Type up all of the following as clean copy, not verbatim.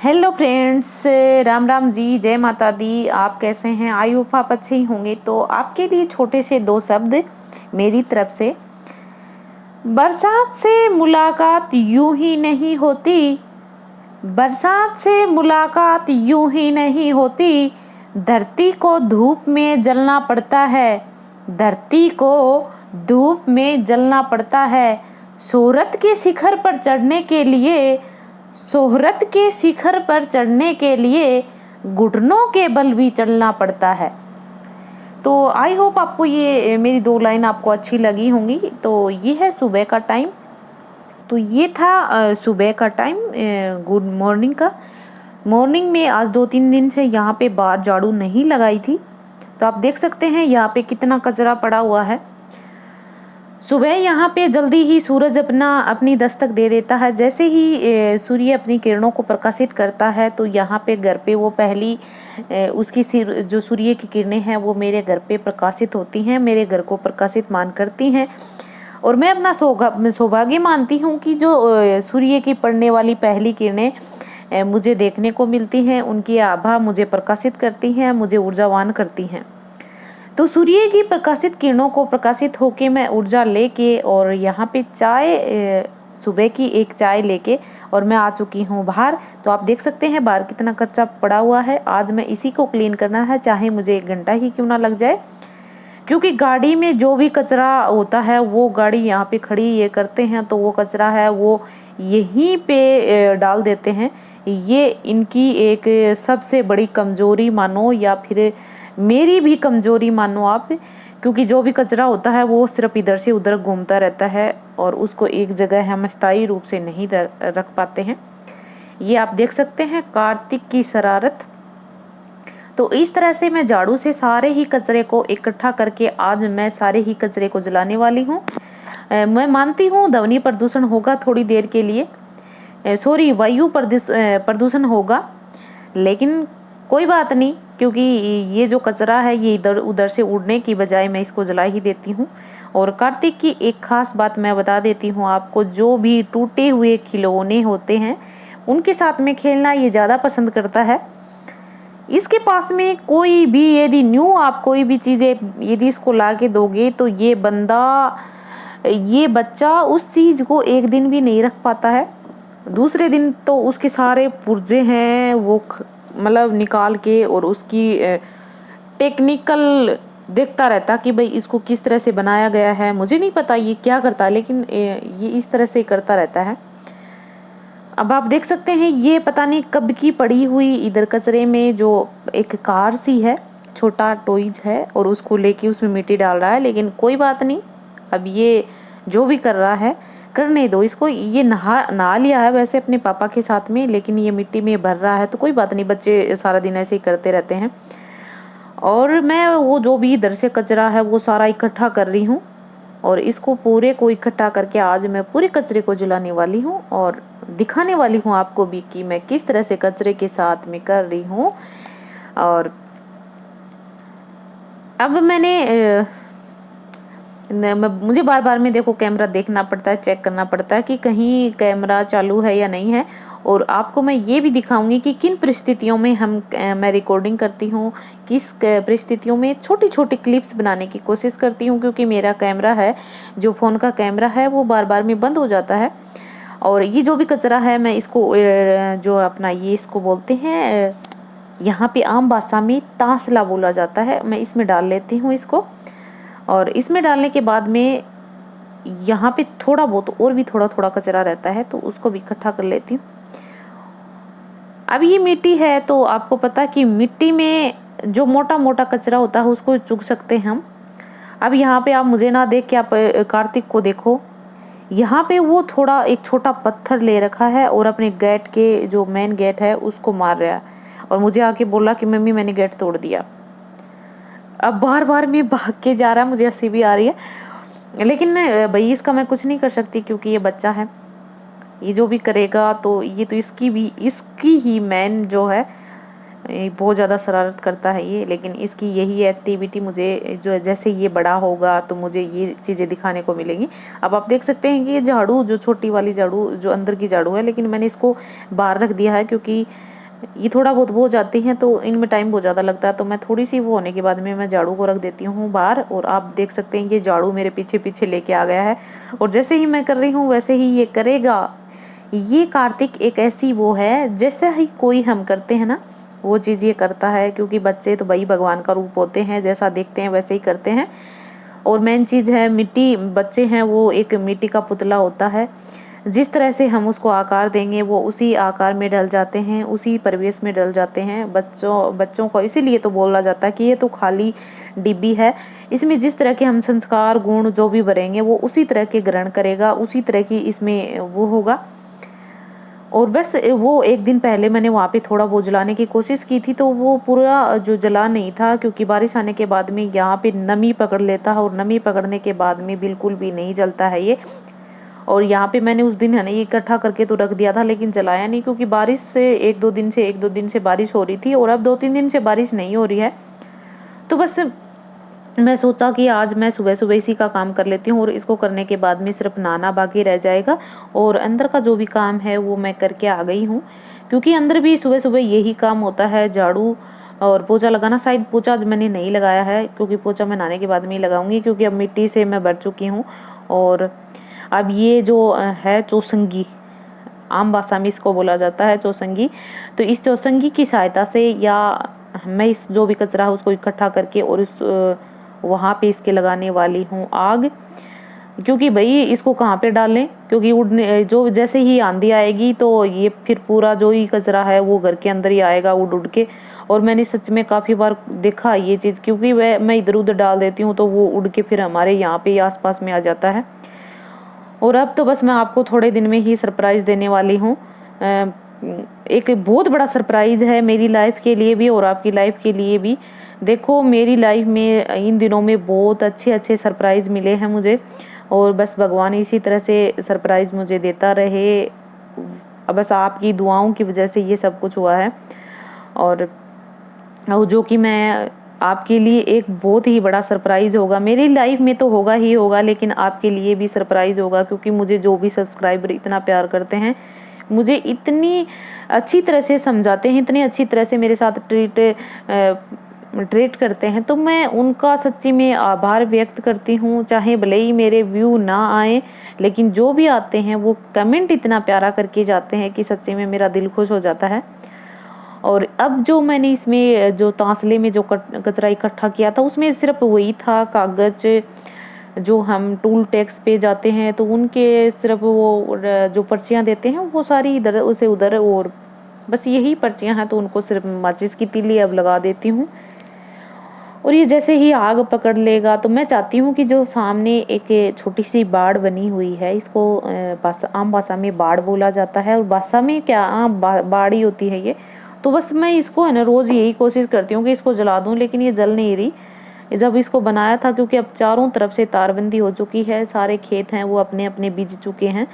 Hello friends, Ram Ram ji, जय माता दी। आप कैसे हैं? आई होप आप अच्छे ही होंगे। तो आपके लिए छोटे से दो शब्द मेरी तरफ से। बरसात से मुलाकात यूं ही नहीं होती, बरसात से मुलाकात यूं ही नहीं होती। धरती को धूप में जलना पड़ता है, धरती को धूप में जलना पड़ता है। शोहरत के शिखर पर चढ़ने के लिए, शोहरत के शिखर पर चढ़ने के लिए घुटनों के बल भी चलना पड़ता है। तो आई होप आपको ये मेरी दो लाइन आपको अच्छी लगी होंगी। तो ये है सुबह का टाइम। तो ये था सुबह का टाइम, गुड मॉर्निंग का। मॉर्निंग में आज 2-3 दिन से यहाँ पे बाहर झाड़ू नहीं लगाई थी, तो आप देख सकते हैं यहाँ पे कितना कचरा पड़ा हुआ है। सुबह यहाँ पे जल्दी ही सूरज अपनी दस्तक दे देता है। जैसे ही सूर्य अपनी किरणों को प्रकाशित करता है तो यहाँ पे घर पे वो पहली उसकी सिर जो सूर्य की किरणें हैं वो मेरे घर पे प्रकाशित होती हैं, मेरे घर को प्रकाशित मान करती हैं। और मैं अपना सौभाग्य मानती हूँ कि जो सूर्य की पड़ने वाली पहली किरणें मुझे देखने को मिलती हैं, उनकी आभा मुझे प्रकाशित करती हैं, मुझे ऊर्जावान करती हैं। तो सूर्य की प्रकाशित किरणों को प्रकाशित होके मैं ऊर्जा लेके और यहाँ पे सुबह की एक चाय लेके और मैं आ चुकी हूँ बाहर। तो आप देख सकते हैं बाहर कितना कचरा पड़ा हुआ है। आज मैं इसी को क्लीन करना है, चाहे मुझे 1 घंटा ही क्यों ना लग जाए, क्योंकि गाड़ी में जो भी कचरा होता है वो गाड़ी यहाँ पे खड़ी ये करते हैं, तो वो कचरा है वो यहीं पे डाल देते हैं। ये इनकी एक सबसे बड़ी कमजोरी मानो, या फिर मेरी भी कमजोरी मानो आप, क्योंकि जो भी कचरा होता है वो सिर्फ इधर से उधर घूमता रहता है और उसको एक जगह हम स्थायी रूप से नहीं रख पाते हैं। ये आप देख सकते हैं कार्तिक की शरारत। तो इस तरह से मैं झाड़ू से सारे ही कचरे को इकट्ठा करके आज मैं सारे ही कचरे को जलाने वाली हूँ। मैं मानती हूँ ध्वनि प्रदूषण होगा थोड़ी देर के लिए, सॉरी वायु प्रदूषण होगा, लेकिन कोई बात नहीं, क्योंकि ये जो कचरा है ये इधर उधर से उड़ने की बजाय मैं इसको जला ही देती हूँ। और कार्तिक की एक खास बात मैं बता देती हूँ आपको, जो भी टूटे हुए खिलौने होते हैं उनके साथ में खेलना ये ज़्यादा पसंद करता है। इसके पास में कोई भी यदि न्यू आप कोई भी चीज़ें यदि इसको ला के दोगे तो ये बच्चा उस चीज़ को एक दिन भी नहीं रख पाता है। दूसरे दिन तो उसके सारे पुर्जे हैं वो मतलब निकाल के और उसकी टेक्निकल देखता रहता कि भाई इसको किस तरह से बनाया गया है। मुझे नहीं पता ये क्या करता है, लेकिन ये इस तरह से करता रहता है। अब आप देख सकते हैं ये पता नहीं कब की पड़ी हुई इधर कचरे में जो एक कार सी है, छोटा टॉयज है, और उसको लेके उसमें मिट्टी डाल रहा है। लेकिन कोई बात नहीं, अब ये जो भी कर रहा है करने दो इसको। ये नहा लिया है वैसे अपने पापा के साथ में, लेकिन ये मिट्टी में भर रहा है तो कोई बात नहीं, बच्चे सारा दिन ऐसे ही करते रहते हैं। और मैं वो जो भी इधर से कचरा है वो सारा इकट्ठा कर रही हूँ और इसको पूरे को इकट्ठा करके आज मैं पूरे कचरे को जलाने वाली हूँ और दिखाने वाली हूँ आपको भी कि मैं किस तरह से कचरे के साथ में कर रही हूँ। और अब मुझे बार बार में देखो कैमरा देखना पड़ता है, चेक करना पड़ता है कि कहीं कैमरा चालू है या नहीं है। और आपको मैं ये भी दिखाऊंगी कि किन परिस्थितियों में मैं रिकॉर्डिंग करती हूँ, किस परिस्थितियों में छोटी छोटी क्लिप्स बनाने की कोशिश करती हूँ, क्योंकि मेरा कैमरा है जो फ़ोन का कैमरा है वो बार बार में बंद हो जाता है। और ये जो भी कचरा है मैं इसको जो अपना ये इसको बोलते हैं यहाँ पे आम भाषा में तांसला बोला जाता है, मैं इसमें डाल लेती हूँ इसको। और इसमें डालने के बाद में यहाँ पे थोड़ा बहुत और भी थोड़ा थोड़ा कचरा रहता है तो उसको भी इकट्ठा कर लेती हूँ। अब ये मिट्टी है तो आपको पता कि मिट्टी में जो मोटा मोटा कचरा होता है उसको चुग सकते हैं हम। अब यहाँ पे आप मुझे ना देख के आप कार्तिक को देखो, यहाँ पे वो थोड़ा एक छोटा पत्थर ले रखा है और अपने गेट के जो मेन गेट है उसको मार रहा है और मुझे आके बोला कि मम्मी मैंने गेट तोड़ दिया। अब बार बार में भाग के जा रहा है, मुझे हंसी भी आ रही है, लेकिन भाई इसका मैं कुछ नहीं कर सकती क्योंकि ये बच्चा है। ये जो भी करेगा तो ये तो इसकी ही मैन जो है बहुत ज़्यादा शरारत करता है ये, लेकिन इसकी यही एक्टिविटी मुझे जो जैसे ये बड़ा होगा तो मुझे ये चीज़ें दिखाने को मिलेंगी। अब आप देख सकते हैं कि ये झाड़ू जो छोटी वाली झाड़ू जो अंदर की झाड़ू है, लेकिन मैंने इसको बाहर रख दिया है क्योंकि ये थोड़ा बहुत हो जाती हैं तो इनमें टाइम बहुत ज़्यादा लगता है, तो मैं थोड़ी सी वो होने के बाद में मैं झाड़ू को रख देती हूँ बाहर। और आप देख सकते हैं ये झाड़ू मेरे पीछे पीछे लेके आ गया है, और जैसे ही मैं कर रही हूँ वैसे ही ये करेगा। ये कार्तिक एक ऐसी वो है, जैसे ही कोई हम करते हैं ना वो चीज़ ये करता है, क्योंकि बच्चे तो भाई भगवान का रूप होते हैं, जैसा देखते हैं वैसे ही करते हैं। और मेन चीज़ है मिट्टी, बच्चे हैं वो एक मिट्टी का पुतला होता है, जिस तरह से हम उसको आकार देंगे वो उसी आकार में ढल जाते हैं, उसी परिवेश में ढल जाते हैं। बच्चों को इसीलिए तो बोला जाता है कि ये तो खाली डिब्बी है, इसमें जिस तरह के हम संस्कार गुण जो भी भरेंगे वो उसी तरह के ग्रहण करेगा, उसी तरह की इसमें वो होगा। और बस वो एक दिन पहले मैंने वहाँ पे थोड़ा वो जलाने की कोशिश की थी, तो वो पूरा जो जला नहीं था, क्योंकि बारिश आने के बाद में यहाँ पे नमी पकड़ लेता है, और नमी पकड़ने के बाद में बिल्कुल भी नहीं जलता है ये। और यहाँ पे मैंने उस दिन है ना ये इकट्ठा करके तो रख दिया था, लेकिन जलाया नहीं, क्योंकि बारिश से एक दो दिन से बारिश हो रही थी, और अब 2-3 दिन से बारिश नहीं हो रही है। तो बस मैं सोचा कि आज मैं सुबह सुबह इसी का काम कर लेती हूँ, और इसको करने के बाद में सिर्फ नहाना बाकी रह जाएगा, और अंदर का जो भी काम है वो मैं करके आ गई हूँ। क्योंकि अंदर भी सुबह सुबह यही काम होता है, झाड़ू और पोछा लगाना। शायद पोछा आज मैंने नहीं लगाया है, क्योंकि पोछा मैं नहाने के बाद में ही लगाऊंगी, क्योंकि अब मिट्टी से मैं भर चुकी हूँ। और अब ये जो है चौसंगी, आम भाषा में इसको बोला जाता है चौसंगी, तो इस चौसंगी की सहायता से या मैं इस जो भी कचरा है उसको इकट्ठा करके और इस वहाँ पे इसके लगाने वाली हूँ आग। क्योंकि भाई इसको कहाँ पे डालें, क्योंकि उड़ने जो जैसे ही आंधी आएगी तो ये फिर पूरा जो ही कचरा है वो घर के अंदर ही आएगा उड़ उड़ के। और मैंने सच में काफ़ी बार देखा ये चीज़, क्योंकि वह मैं इधर उधर डाल देती हूँ तो वो उड़ के फिर हमारे यहाँ पे आस पास में आ जाता है। और अब तो बस मैं आपको थोड़े दिन में ही सरप्राइज़ देने वाली हूँ। एक बहुत बड़ा सरप्राइज़ है मेरी लाइफ के लिए भी और आपकी लाइफ के लिए भी। देखो मेरी लाइफ में इन दिनों में बहुत अच्छे अच्छे सरप्राइज़ मिले हैं मुझे, और बस भगवान इसी तरह से सरप्राइज़ मुझे देता रहे। बस आपकी दुआओं की वजह से ये सब कुछ हुआ है, और जो कि मैं आपके लिए एक बहुत ही बड़ा सरप्राइज़ होगा। मेरी लाइफ में तो होगा ही होगा, लेकिन आपके लिए भी सरप्राइज़ होगा, क्योंकि मुझे जो भी सब्सक्राइबर इतना प्यार करते हैं, मुझे इतनी अच्छी तरह से समझाते हैं, इतनी अच्छी तरह से मेरे साथ ट्रीट करते हैं, तो मैं उनका सच्ची में आभार व्यक्त करती हूँ। चाहे भले ही मेरे व्यू ना आए, लेकिन जो भी आते हैं वो कमेंट इतना प्यारा करके जाते हैं कि सच्ची में मेरा दिल खुश हो जाता है। और अब जो मैंने इसमें जो तांसले में जो कचरा इकट्ठा किया था, उसमें सिर्फ वही था कागज, जो हम टूल टैक्स पे जाते हैं तो उनके सिर्फ वो जो पर्चियाँ देते हैं वो सारी इधर उसे उधर, और बस यही पर्चियाँ हैं, तो उनको सिर्फ माचिस की तीली अब लगा देती हूँ। और ये जैसे ही आग पकड़ लेगा तो मैं चाहती हूँ कि जो सामने एक छोटी सी बाड़ बनी हुई है, इसको आम भाषा में बाड़ बोला जाता है, और भाषा में क्या बाड़ ही होती है ये। तो बस मैं इसको है ना रोज़ यही कोशिश करती हूँ कि इसको जला दूँ, लेकिन ये जल नहीं रही। जब इसको बनाया था, क्योंकि अब चारों तरफ से तारबंदी हो चुकी है, सारे खेत हैं वो अपने अपने बीज चुके हैं,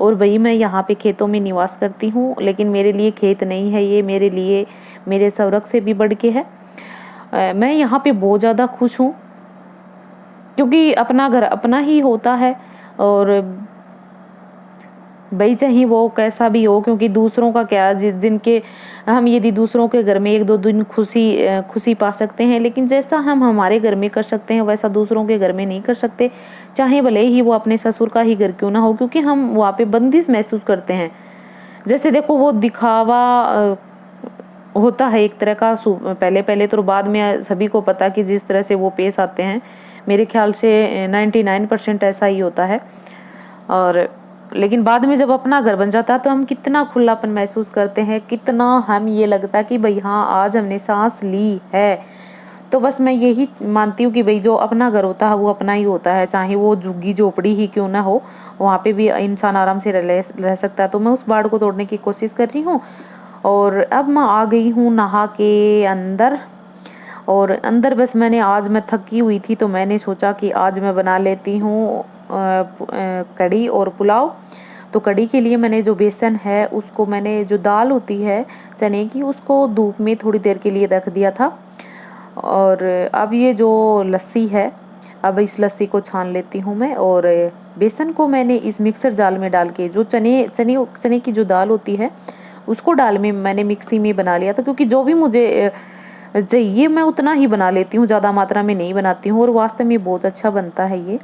और वही मैं यहाँ पे खेतों में निवास करती हूँ। लेकिन मेरे लिए खेत नहीं है ये, मेरे लिए मेरे स्वर्ग से भी बढ़ के है। मैं यहाँ पे बहुत ज़्यादा खुश हूँ, क्योंकि अपना घर अपना ही होता है, और भाई चाहे वो कैसा भी हो, क्योंकि दूसरों का क्या, जिनके हम यदि दूसरों के घर में 1-2 दिन खुशी पा सकते हैं, लेकिन जैसा हम हमारे घर में कर सकते हैं वैसा दूसरों के घर में नहीं कर सकते, चाहे भले ही वो अपने ससुर का ही घर क्यों ना हो, क्योंकि हम वहाँ पे बंदिश महसूस करते हैं। जैसे देखो वो दिखावा होता है एक तरह का, पहले पहले तो, बाद में सभी को पता कि जिस तरह से वो पेश आते हैं, मेरे ख्याल से 99% ऐसा ही होता है। और लेकिन बाद में जब अपना घर बन जाता है तो हम कितना खुलापन महसूस करते हैं, कितना हम ये लगता है कि भाई हाँ आज हमने सांस ली है। तो बस मैं यही मानती हूँ कि भाई जो अपना घर होता है वो अपना ही होता है, चाहे वो झुग्गी झोपड़ी ही क्यों ना हो, वहाँ पे भी इंसान आराम से रह सकता है। तो मैं उस बाड़ को तोड़ने की कोशिश कर रही हूँ, और अब मैं आ गई हूँ नहा के अंदर। और अंदर बस मैं थकी हुई थी, तो मैंने सोचा कि आज मैं बना लेती हूँ कढ़ी और पुलाव। तो कढ़ी के लिए मैंने जो बेसन है उसको, मैंने जो दाल होती है चने की, उसको धूप में थोड़ी देर के लिए रख दिया था। और अब ये जो लस्सी है, अब इस लस्सी को छान लेती हूँ मैं, और बेसन को मैंने इस मिक्सर जार में डाल के, जो चने की जो दाल होती है उसको डाल में मैंने मिक्सी में बना लिया था, क्योंकि जो भी मुझे चाहिए मैं उतना ही बना लेती हूँ, ज़्यादा मात्रा में नहीं बनाती हूँ। और वास्तव में बहुत अच्छा बनता है ये,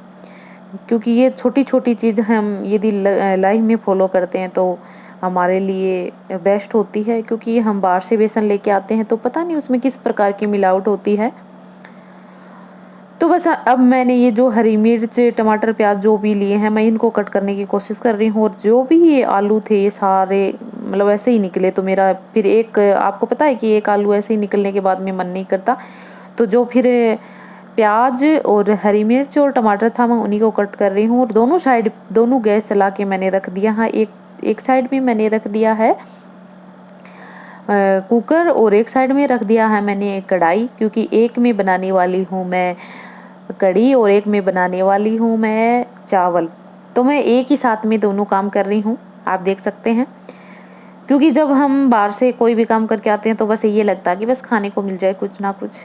क्योंकि ये छोटी छोटी चीज़ हम यदि लाइफ में फॉलो करते हैं तो हमारे लिए बेस्ट होती है। क्योंकि हम बाहर से बेसन लेके आते हैं तो पता नहीं उसमें किस प्रकार की मिलावट होती है। तो बस अब मैंने ये जो हरी मिर्च, टमाटर, प्याज जो भी लिए हैं मैं इनको कट करने की कोशिश कर रही हूँ। और जो भी ये आलू थे ये सारे मतलब ऐसे ही निकले, तो मेरा फिर एक, आपको पता है कि एक आलू ऐसे ही निकलने के बाद में मन नहीं करता, तो जो फिर प्याज और हरी मिर्च और टमाटर था मैं उन्हीं को कट कर रही हूँ। और दोनों साइड, दोनों गैस चला के मैंने रख दिया। हाँ, एक साइड में मैंने रख दिया है कुकर, और एक साइड में रख दिया है मैंने एक कढ़ाई, क्योंकि एक में बनाने वाली हूँ मैं कढ़ी और एक में बनाने वाली हूँ मैं चावल। तो मैं एक ही साथ में दोनों काम कर रही हूँ, आप देख सकते हैं। क्योंकि जब हम बाहर से कोई भी काम करके आते हैं तो बस ये लगता है कि बस खाने को मिल जाए कुछ ना कुछ।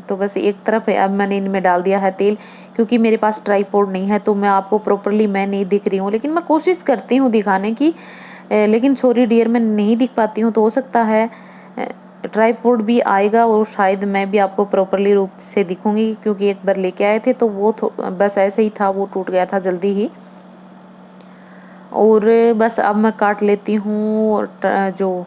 तो बस एक तरफ है, अब मैंने इनमें डाल दिया है तेल, क्योंकि मेरे पास ट्राइपॉड नहीं है तो मैं आपको प्रॉपरली मैं नहीं दिख रही हूँ, लेकिन मैं कोशिश करती हूँ दिखाने की। लेकिन सॉरी डियर, मैं नहीं दिख पाती हूँ, तो हो सकता है ट्राइपॉड भी आएगा और शायद मैं भी आपको प्रॉपरली रूप से दिखूंगी। क्योंकि एक बार लेके आए थे तो वो बस ऐसे ही था, वो टूट गया था जल्दी ही। और बस अब मैं काट लेती हूँ जो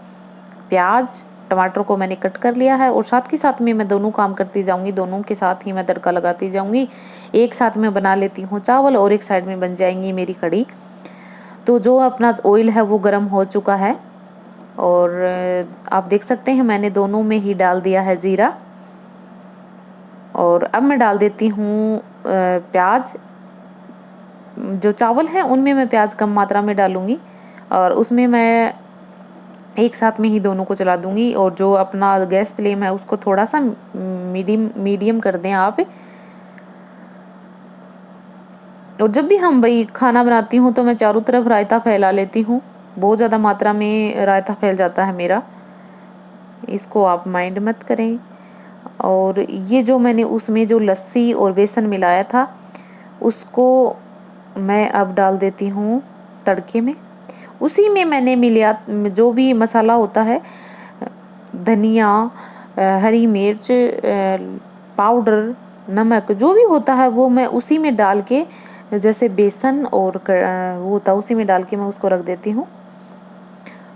प्याज, टमाटर को मैंने कट कर लिया है, और साथ के साथ में मैं दोनों काम करती जाऊंगी, दोनों के साथ ही मैं तड़का लगाती जाऊंगी। एक साथ में बना लेती हूँ चावल और एक साइड में बन जाएंगी मेरी कढ़ी। तो जो अपना ऑयल है वो गर्म हो चुका है, और आप देख सकते हैं मैंने दोनों में ही डाल दिया है जीरा। और अब मैं डाल देती हूँ प्याज। जो चावल है उनमें मैं प्याज कम मात्रा में डालूंगी, और उसमें मैं एक साथ में ही दोनों को चला दूंगी। और जो अपना गैस फ्लेम है उसको थोड़ा सा मीडियम कर दें आप। और जब भी हम भाई खाना बनाती हूँ तो मैं चारों तरफ रायता फैला लेती हूँ, बहुत ज़्यादा मात्रा में रायता फैल जाता है मेरा, इसको आप माइंड मत करें। और ये जो मैंने उसमें जो लस्सी और बेसन मिलाया था उसको मैं अब डाल देती हूँ तड़के में। उसी में मैंने मिलाया जो भी मसाला होता है, धनिया, हरी मिर्च पाउडर, नमक, जो भी होता है वो मैं उसी में डाल के, जैसे बेसन और वो होता है उसी में डाल के मैं उसको रख देती हूँ।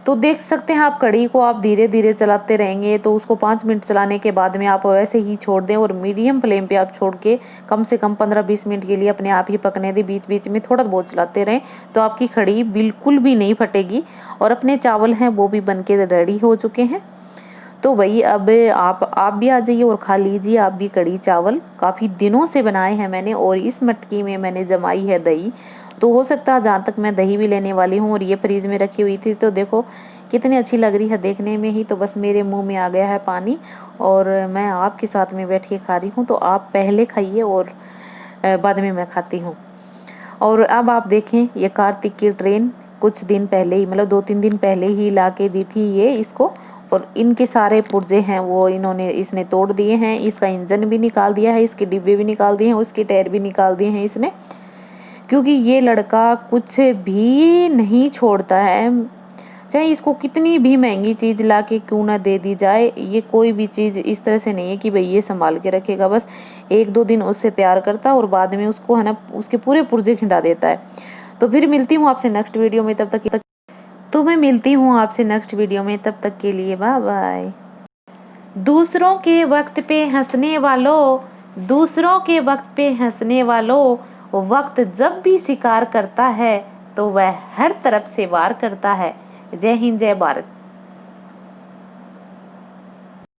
तो देख सकते हैं आप, कढ़ी को आप धीरे धीरे चलाते रहेंगे तो उसको 5 मिनट चलाने के बाद में आप वैसे ही छोड़ दें, और मीडियम फ्लेम पे आप छोड़ के कम से कम 15-20 मिनट के लिए अपने आप ही पकने दें। बीच बीच में थोड़ा बहुत चलाते रहें तो आपकी कढ़ी बिल्कुल भी नहीं फटेगी। और अपने चावल हैं वो भी बन के रेडी हो चुके हैं। तो भाई अब आप भी आ जाइए और खा लीजिए आप भी कढ़ी चावल। काफ़ी दिनों से बनाए हैं मैंने, और इस मटकी में मैंने जमाई है दही। तो हो सकता है जहाँ तक मैं दही भी लेने वाली हूँ, और ये फ्रीज में रखी हुई थी तो देखो कितनी अच्छी लग रही है देखने में ही। तो बस मेरे मुंह में आ गया है पानी, और मैं आपके साथ में बैठ के खा रही हूँ। तो आप पहले खाइए और बाद में मैं खाती हूँ। और अब आप देखें, ये कार्तिक की ट्रेन कुछ दिन पहले ही, मतलब 2-3 दिन पहले ही ला के दी थी ये इसको। और इनके सारे पुर्जे हैं वो इसने तोड़ दिए हैं। इसका इंजन भी निकाल दिया है, इसके डिब्बे भी निकाल दिए हैं, उसके टायर भी निकाल दिए हैं इसने। क्योंकि ये लड़का कुछ भी नहीं छोड़ता है, चाहे इसको कितनी भी महंगी चीज़ ला के क्यों ना दे दी जाए, ये कोई भी चीज़ इस तरह से नहीं है कि भाई ये संभाल के रखेगा। बस 1-2 दिन उससे प्यार करता है और बाद में उसको है ना उसके पूरे पुर्जे खिंडा देता है। तो फिर मिलती हूँ आपसे नेक्स्ट वीडियो में, तब तक तो मैं मिलती हूँ आपसे नेक्स्ट वीडियो में, तब तक के लिए बाय बाय। दूसरों के वक्त पे हंसने वालों, दूसरों के वक्त पे हंसने वालों, वक्त जब भी शिकार करता है तो वह हर तरफ से वार करता है। जय हिंद, जय भारत।